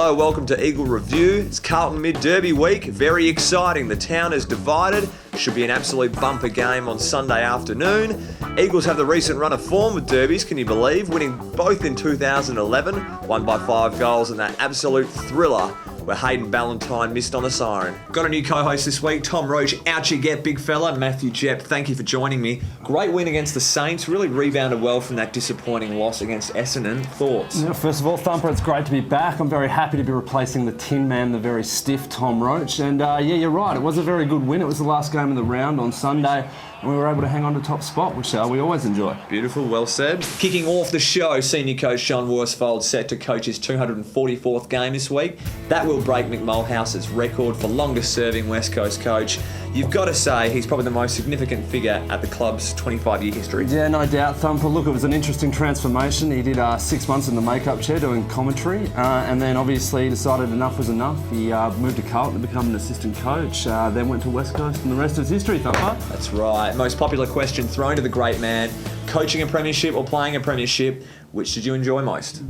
Hello, welcome to Eagle Review. It's Carlton Mid Derby week. Very exciting. The town is divided. Should be an absolute bumper game on Sunday afternoon. Eagles have the recent run of form with derbies, can you believe? Winning both in 2011, won by 5 goals, and that absolute thriller where Hayden Ballantyne missed on the siren. Got a new co-host this week, Tom Roach. Out you get, big fella. Matthew Jepp, thank you for joining me. Great win against the Saints. Really rebounded well from that disappointing loss against Essendon. Thoughts? Yeah, first of all, Thumper, it's great to be back. I'm very happy to be replacing the Tin Man, the very stiff Tom Roach. And yeah, you're right. It was a very good win. It was the last game of the round on Sunday, and we were able to hang on to top spot, which we always enjoy. Beautiful, well said. Kicking off the show, senior coach John Worsfold set to coach his 244th game this week. That will break McMulhouse's record for longest serving West Coast coach. You've got to say he's probably the most significant figure at the club's 25-year history. Yeah, no doubt, Thumper. Look, it was an interesting transformation. He did 6 months in the makeup chair doing commentary, and then obviously he decided enough was enough. He moved to Carlton to become an assistant coach, then went to West Coast, and the rest is history, Thumper. That's right. Most popular question thrown to the great man: coaching a premiership or playing a premiership, which did you enjoy most?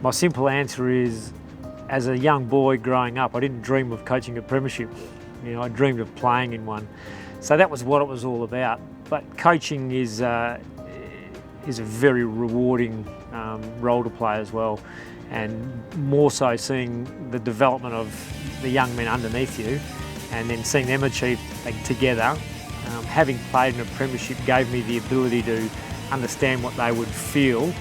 My simple answer is, as a young boy growing up, I didn't dream of coaching a premiership. You know, I dreamed of playing in one. So that was what it was all about. But coaching is a very rewarding role to play as well, and more so seeing the development of the young men underneath you and then seeing them achieve together. Having played in a premiership gave me the ability to understand what they would feel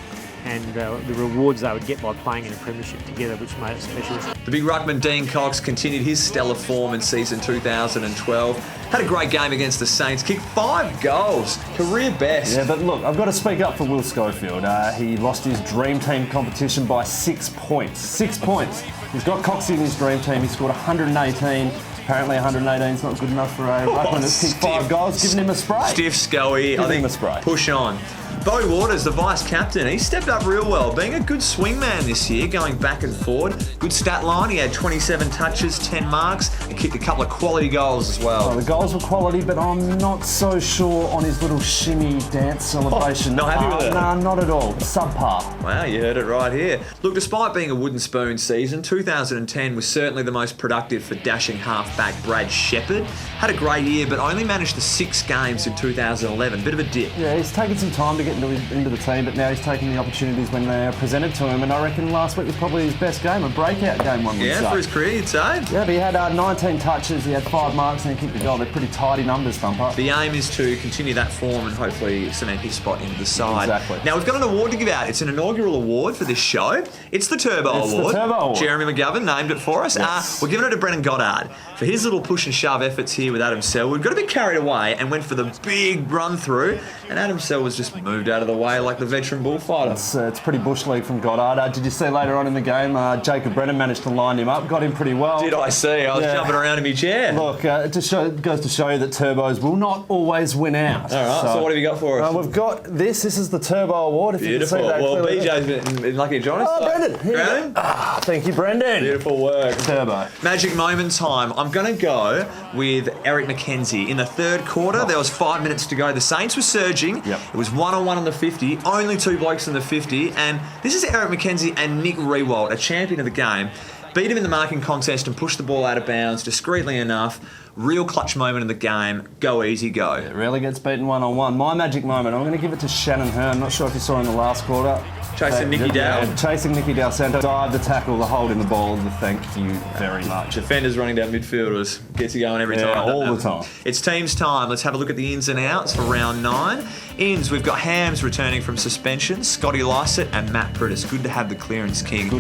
and the rewards they would get by playing in a premiership together, which made it special. The big ruckman Dean Cox continued his stellar form in season 2012. Had a great game against the Saints, kicked 5 goals, career best. Yeah, but look, I've got to speak up for Will Schofield. He lost his dream team competition by 6 points. 6 points. He's got Coxie in his dream team. He scored 118. Apparently 118 is not good enough for a ruckman that's kicked 5 goals. Giving him a spray. Stiff Scully. Give him a spray. Push on. Bo Waters, the vice-captain, he stepped up real well, being a good swingman this year, going back and forward. Good stat line, he had 27 touches, 10 marks, and kicked a couple of quality goals as well. The goals were quality, but I'm not so sure on his little shimmy dance celebration. Not happy with it? Nah, not at all. Subpar. Wow, you heard it right here. Look, despite being a wooden spoon season, 2010 was certainly the most productive for dashing halfback Brad Shepherd. Had a great year, but only managed the 6 games in 2011. Bit of a dip. Yeah, he's taken some time to get into the team, but now he's taking the opportunities when they are presented to him, and I reckon last week was probably his best game, a breakout game, one would say. Yeah, for his career, you'd say. Yeah, but he had 19 touches, he had 5 marks, and he kicked the goal. They're pretty tidy numbers, Thumper. The aim is to continue that form and hopefully cement his spot into the side. Exactly. Now, we've got an award to give out. It's an inaugural award for this show. It's the Turbo Award. The Turbo Award. Jeremy McGovern named it for us. Yes. We're giving it to Brennan Goddard for his little push and shove efforts here with Adam Selwood. Got a bit carried away and went for the big run through, and Adam Selwood's just moved out of the way like the veteran bullfighter. It's pretty bush league from Goddard. Did you see later on in the game, Jacob Brennan managed to line him up, got him pretty well. Did I see? I was jumping around in my chair. Look, it goes to show you that turbos will not always win out. All right, so what have you got for us? We've got this. This is the Turbo Award. If Beautiful. You can see that well, clearly. BJ's been lucky to join us. Oh, Brendan. Here you go. Thank you, Brendan. Beautiful work. Turbo. Magic moment time. I'm going to go with Eric McKenzie. In the third quarter, there was 5 minutes to go. The Saints were surging. Yep. It was 1-on-1 on the 50. Only 2 blokes in the 50. And this is Eric McKenzie and Nick Riewoldt, a champion of the game. Beat him in the marking contest and pushed the ball out of bounds discreetly enough. Real clutch moment in the game. Go easy, go. It really gets beaten 1-on-1. My magic moment, I'm going to give it to Shannon Hearn. Not sure if you saw in the last quarter. Chasing Nicky Dow. Chasing Nicky Dow Santo. Dive the tackle, the hold in the ball. The thank you very much. Defenders running down midfielders. Gets you going every time. All the time. It's teams time. Let's have a look at the ins and outs for round 9. Ins, we've got Hams returning from suspension, Scotty Lycett and Matt Prittis. Good to have the clearance king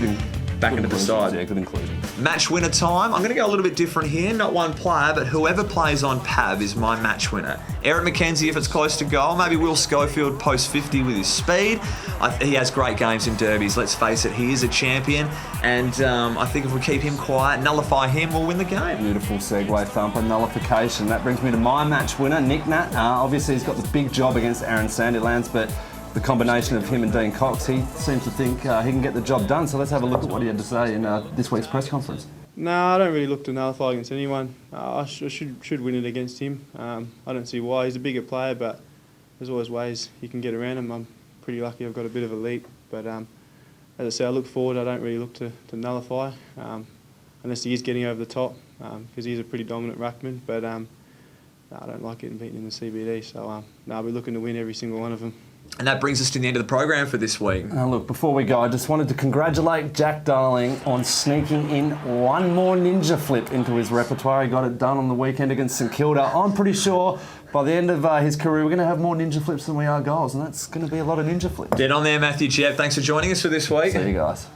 back into the side. Yeah, good inclusion. Match winner time. I'm going to go a little bit different here. Not one player, but whoever plays on PAB is my match winner. Eric McKenzie if it's close to goal. Maybe Will Schofield post 50 with his speed. He has great games in derbies. Let's face it, he is a champion. And I think if we keep him quiet, nullify him, we'll win the game. Beautiful segue, Thumper. Nullification. That brings me to my match winner, Nick Nat. Obviously, he's got the big job against Aaron Sandilands, but the combination of him and Dean Cox, he seems to think he can get the job done. So let's have a look at what he had to say in this week's press conference. No, I don't really look to nullify against anyone. I should win it against him. I don't see why. He's a bigger player, but there's always ways you can get around him. I'm pretty lucky I've got a bit of a leap, but as I say, I look forward. I don't really look to nullify unless he is getting over the top because he's a pretty dominant ruckman. But no, I don't like getting beaten in the CBD. So no, I'll be looking to win every single one of them. And that brings us to the end of the program for this week. Now look, before we go, I just wanted to congratulate Jack Darling on sneaking in one more ninja flip into his repertoire. He got it done on the weekend against St Kilda. I'm pretty sure by the end of his career, we're going to have more ninja flips than we are goals, and that's going to be a lot of ninja flips. Get on there, Matthew Chepp. Thanks for joining us for this week. See you guys.